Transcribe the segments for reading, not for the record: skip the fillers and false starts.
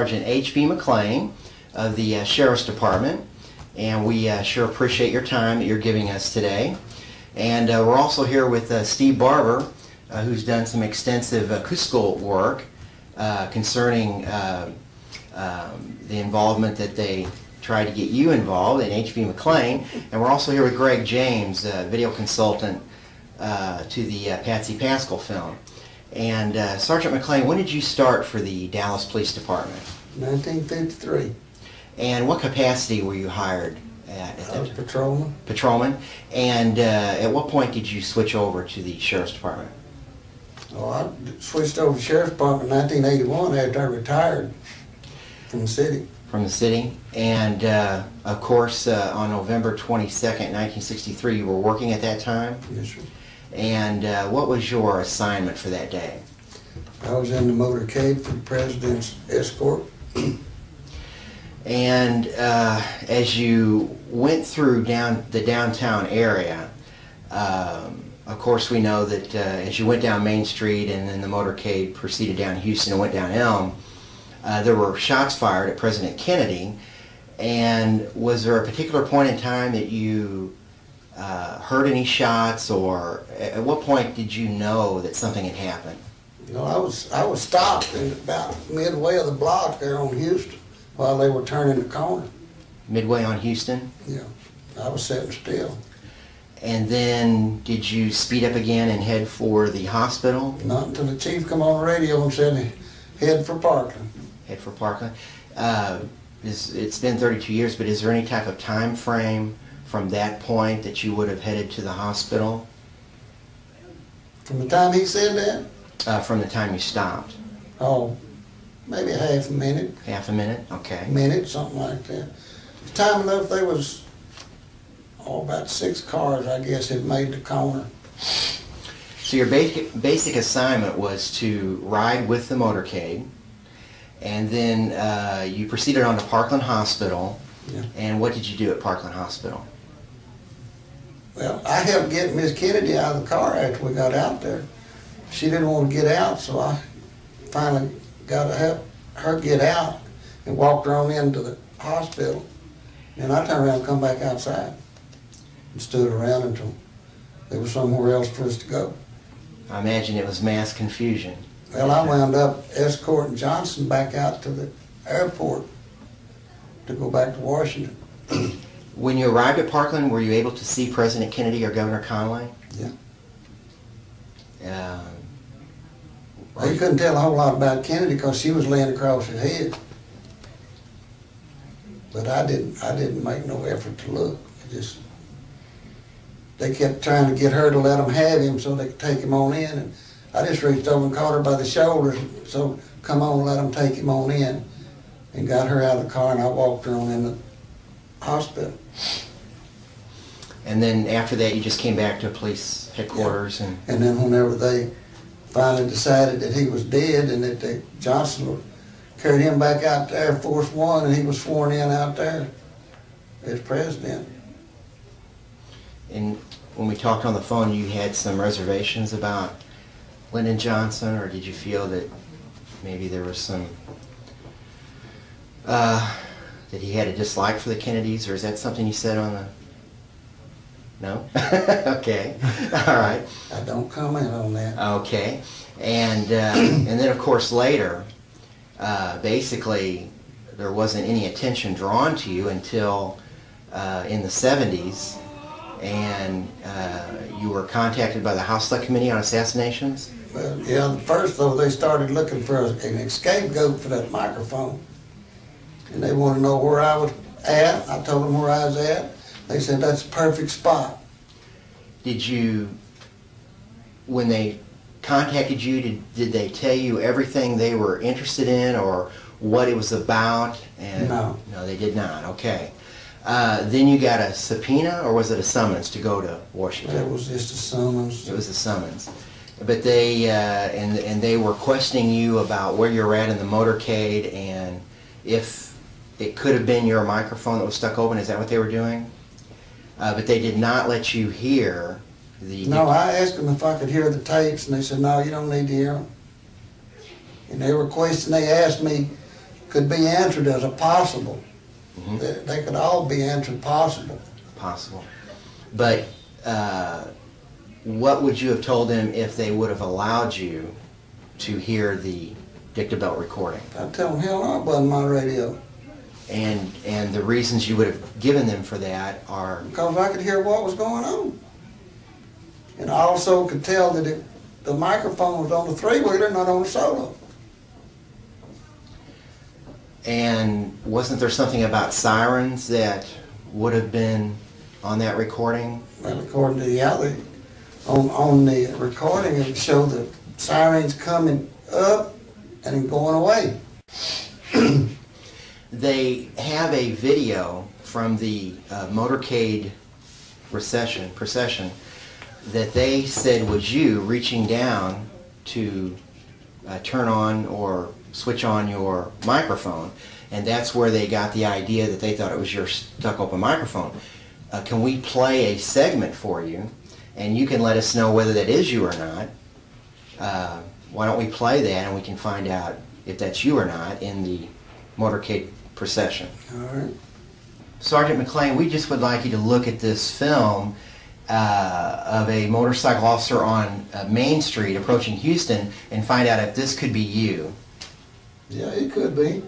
Sergeant H.B. McClain of the Sheriff's Department, and we sure appreciate your time that you're giving us today. And we're also here with Steve Barber, who's done some extensive acoustical work concerning the involvement that they tried to get you involved in H.B. McClain. And we're also here with Greg James, video consultant to the Patsy Paschal film. And Sergeant McClain, when did you start for the Dallas Police Department? 1953. And what capacity were you hired at? I was patrolman. Patrolman. And at what point did you switch over to the Sheriff's Department? Oh, I switched over to the Sheriff's Department in 1981 after I retired from the city. From the city. And of course, on November 22nd, 1963, you were working at that time? Yes, sir. And what was your assignment for that day? I was in the motorcade for the President's escort. And as you went through the downtown area, of course we know that as you went down Main Street and then the motorcade proceeded down Houston and went down Elm, there were shots fired at President Kennedy. And was there a particular point in time that you heard any shots, or at what point did you know that something had happened? You know, I was stopped in about midway of the block there on Houston while they were turning the corner. Midway on Houston? Yeah, I was sitting still. And then did you speed up again and head for the hospital? Not until the chief come on the radio and said, head for Parkland. Head for Parkland. It's been 32 years, but is there any type of time frame from that point that you would have headed to the hospital? From the time he said that? From the time you stopped? Oh, maybe a half a minute. Half a minute? Okay. Minute, something like that. Time enough, there was about 6 cars, I guess, had made the corner. So your basic assignment was to ride with the motorcade, and then you proceeded on to Parkland Hospital. Yeah. And what did you do at Parkland Hospital? Well, I helped get Miss Kennedy out of the car after we got out there. She didn't want to get out, so I finally got to help her get out and walked her on into the hospital. And I turned around and come back outside and stood around until there was somewhere else for us to go. I imagine it was mass confusion. Well, I wound up escorting Johnson back out to the airport to go back to Washington. When you arrived at Parkland, were you able to see President Kennedy or Governor Conway? Yeah. Well, you couldn't tell a whole lot about Kennedy because she was laying across his head. But I didn't make no effort to look. They kept trying to get her to let them have him so they could take him on in. And I just reached over and caught her by the shoulders. So come on, let them take him on in. And got her out of the car, and I walked her on in the hospital. And then after that, you just came back to police headquarters? Yeah. And then whenever they finally decided that he was dead and that Johnson carried him back out to Air Force One, and he was sworn in out there as president. And when we talked on the phone, you had some reservations about Lyndon Johnson, or did you feel that maybe there was some that he had a dislike for the Kennedys, or is that something you said on the... No? Okay. All right. I don't comment on that. Okay. And then, of course, later, basically, there wasn't any attention drawn to you until in the 70s, and you were contacted by the House Select Committee on Assassinations? Well, yeah, first, though, they started looking for an scapegoat for that microphone. And they wanted to know where I was at. I told them where I was at. They said, that's a perfect spot. Did you, when they contacted you, did they tell you everything they were interested in or what it was about? And no. No, they did not. Okay. Then you got a subpoena, or was it a summons to go to Washington? It was just a summons. It was a summons. But they, and they were questioning you about where you're at in the motorcade and if it could have been your microphone that was stuck open. Is that what they were doing? But they did not let you hear the... No, I asked them if I could hear the tapes, and they said, no, you don't need to hear them. And they asked me, could be answered as a possible. Mhm. They could all be answered possible. Possible. But what would you have told them if they would have allowed you to hear the dictabelt recording? I tell them, hell no, it wasn't my radio. And the reasons you would have given them for that are? Because I could hear what was going on. And I also could tell that the microphone was on the three-wheeler, not on the solo. And wasn't there something about sirens that would have been on that recording? Well, according to the other, on the recording, it showed the sirens coming up and then going away. They have a video from the motorcade procession that they said was you reaching down to turn on or switch on your microphone, and that's where they got the idea that they thought it was your stuck open microphone. Can we play a segment for you, and you can let us know whether that is you or not? Why don't we play that and we can find out if that's you or not in the motorcade procession. All right. Sergeant McClain, we just would like you to look at this film of a motorcycle officer on Main Street approaching Houston and find out if this could be you. Yeah, it could be.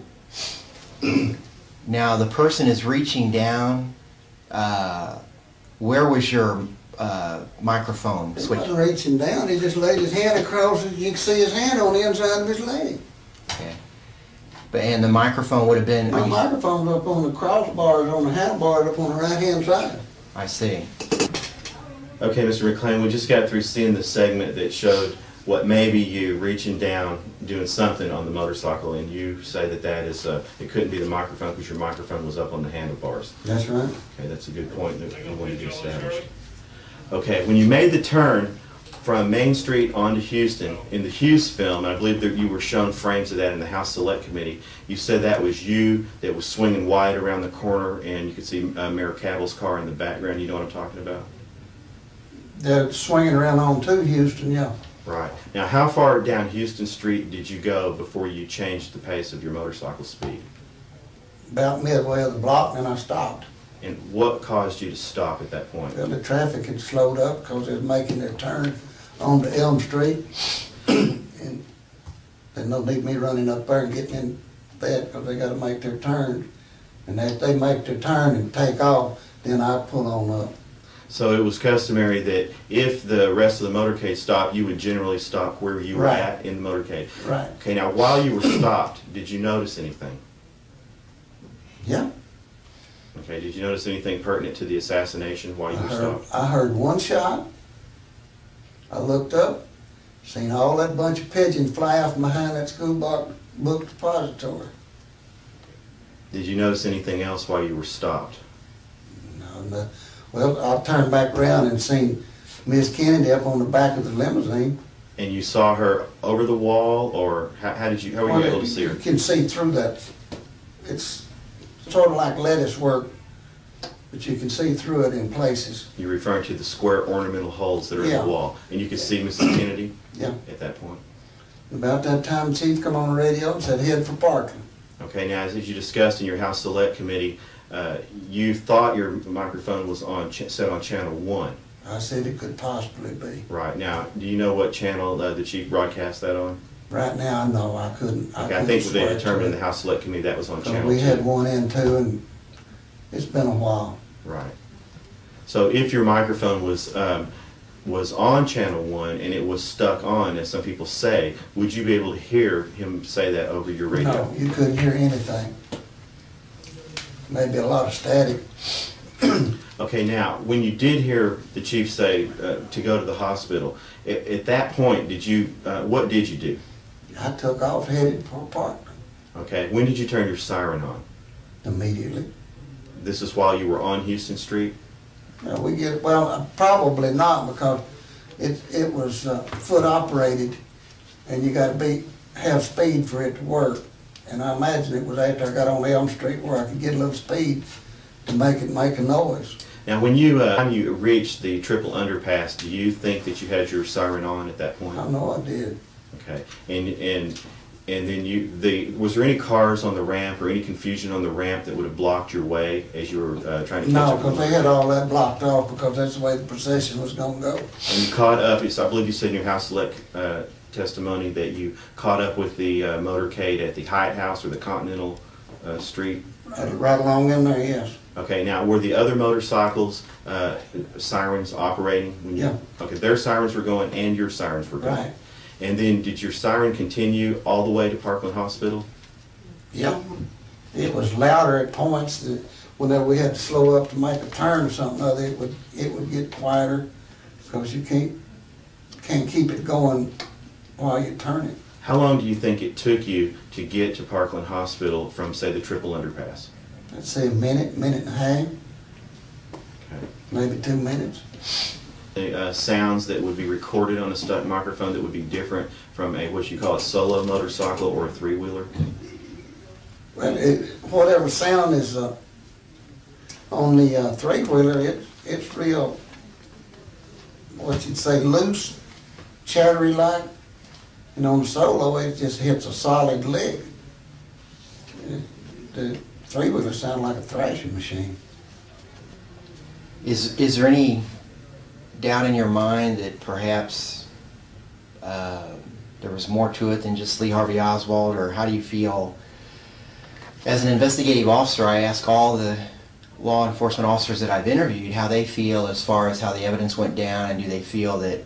Now, the person is reaching down. Where was your microphone He switch? wasn't reaching down. He just laid his hand across it. You can see his hand on the inside of his leg. Okay. And the microphone would have been... My microphone's up on the crossbars, on the handlebars, up on the right-hand side. I see. Okay, Mr. McClain, we just got through seeing the segment that showed what may be you reaching down, doing something on the motorcycle, and you say that that is, it couldn't be the microphone because your microphone was up on the handlebars. That's right. Okay, that's a good point that I wanted to establish. Okay, when you made the turn from Main Street onto Houston, in the Hughes film, and I believe that you were shown frames of that in the House Select Committee, you said that was you that was swinging wide around the corner and you could see Mayor Cabell's car in the background. You know what I'm talking about? They're swinging around on to Houston, yeah. Right. Now, how far down Houston Street did you go before you changed the pace of your motorcycle speed? About midway of the block, and I stopped. And what caused you to stop at that point? Well, the traffic had slowed up because they was making their turn onto Elm Street. And there's no need me running up there and getting in bed because they got to make their turn. And if they make their turn and take off, then I pull on up. So it was customary that if the rest of the motorcade stopped, you would generally stop where you were Right. at in the motorcade. Right. Okay, now while you were stopped, did you notice anything? Yeah. Okay, did you notice anything pertinent to the assassination while you were stopped? I heard one shot. I looked up, seen all that bunch of pigeons fly off behind that school book depository. Did you notice anything else while you were stopped? No. Well, I turned back around and seen Miss Kennedy up on the back of the limousine. And you saw her over the wall, or how were you able to see her? You can see through that. It's sort of like lettuce work, but you can see through it in places. You're referring to the square ornamental holes that are in Yeah. the wall. And you could see Mrs. Kennedy Yeah. at that point? About that time, the chief come on the radio and said, head for Parkland. Okay, now as you discussed in your House Select Committee, you thought your microphone was set on channel 1. I said it could possibly be. Right. Now, do you know what channel the chief broadcast that on? Right now, no, I couldn't. Okay, I think they determined in the House Select Committee that was on channel 2. We had one and two, and it's been a while. Right. So if your microphone was on channel 1 and it was stuck on, as some people say, would you be able to hear him say that over your radio? No, you couldn't hear anything. Maybe a lot of static. Okay, now, when you did hear the chief say to go to the hospital, at that point, what did you do? I took off, headed for Parkland Okay, when did you turn your siren on? immediately. This is while you were on Houston Street? Well, probably not, because it was foot operated, and you got to have speed for it to work. And I imagine it was after I got on Elm Street where I could get a little speed to make it make a noise. Now, when you reached the triple underpass, do you think that you had your siren on at that point? I know I did. Okay, and And then was there any cars on the ramp or any confusion on the ramp that would have blocked your way as you were trying to catch No, up? because they had all that blocked off because that's the way the procession was gonna go. And you caught up, I believe you said in your House Select testimony that you caught up with the motorcade at the Hyatt House or the Continental Street. Right along in there, yes. Okay, now were the other motorcycles sirens operating? Yeah. Okay, their sirens were going and your sirens were going. Right. And then did your siren continue all the way to Parkland Hospital? Yeah. It was louder at points that whenever we had to slow up to make a turn or something other, it would get quieter because you can't keep it going while you're turning. How long do you think it took you to get to Parkland Hospital from, say, the Triple Underpass? Let's say a minute and a half, Okay. maybe 2 minutes. Sounds that would be recorded on a stunt microphone that would be different from a what you call a solo motorcycle or a three-wheeler? Well, whatever sound is on the three-wheeler, it's real, what you'd say, loose, chattery like. And on the solo, it just hits a solid lick. The three-wheeler sound like a thrashing machine. Is there any doubt in your mind that perhaps there was more to it than just Lee Harvey Oswald, or how do you feel? As an investigative officer, I ask all the law enforcement officers that I've interviewed how they feel as far as how the evidence went down, and do they feel that,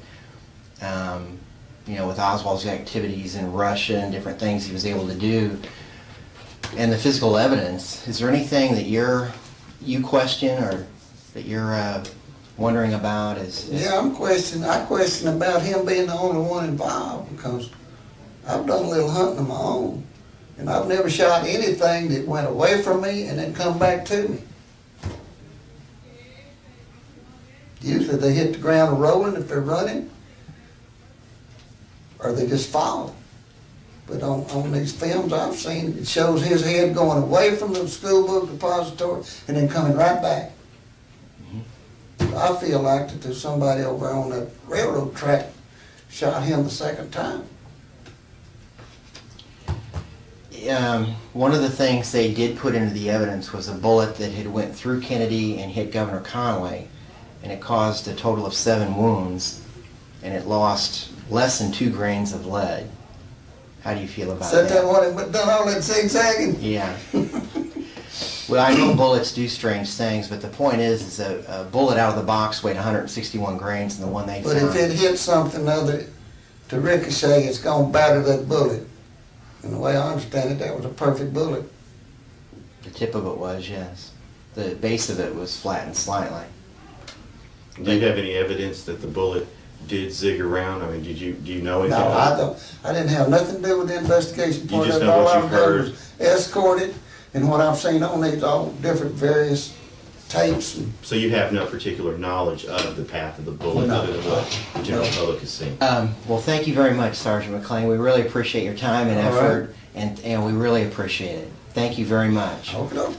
you know, with Oswald's activities in Russia and different things he was able to do, and the physical evidence, is there anything that you question or that you're wondering about? Yeah, I question about him being the only one involved because I've done a little hunting of my own, and I've never shot anything that went away from me and then come back to me. Usually they hit the ground rolling if they're running, or they just fall. But on these films I've seen, it shows his head going away from the school book depository and then coming right back. I feel like that there's somebody over on that railroad track shot him the second time. One of the things they did put into the evidence was a bullet that had went through Kennedy and hit Governor Conway, and it caused a total of 7 wounds, and it lost less than 2 grains of lead. How do you feel about that? Is that one that done all that zigzagging? Yeah. Well, I know bullets do strange things, but the point is a bullet out of the box weighed 161 grains, and the one they But found... if it hits something other to ricochet, it's going to batter that bullet. And the way I understand it, that was a perfect bullet. The tip of it was, yes. The base of it was flattened slightly. Do you have any evidence that the bullet did zig around? I mean, do you know anything? No, I don't. I didn't have nothing to do with the investigation part just of it. know All what I've you've done heard. was escorted, and what I've seen on these all different various tapes. So you have no particular knowledge of the path of the bullet No. other than what the general public has seen? Well, thank you very much, Sergeant McClain. We really appreciate your time and All effort, and we really appreciate it. Thank you very much. Okay.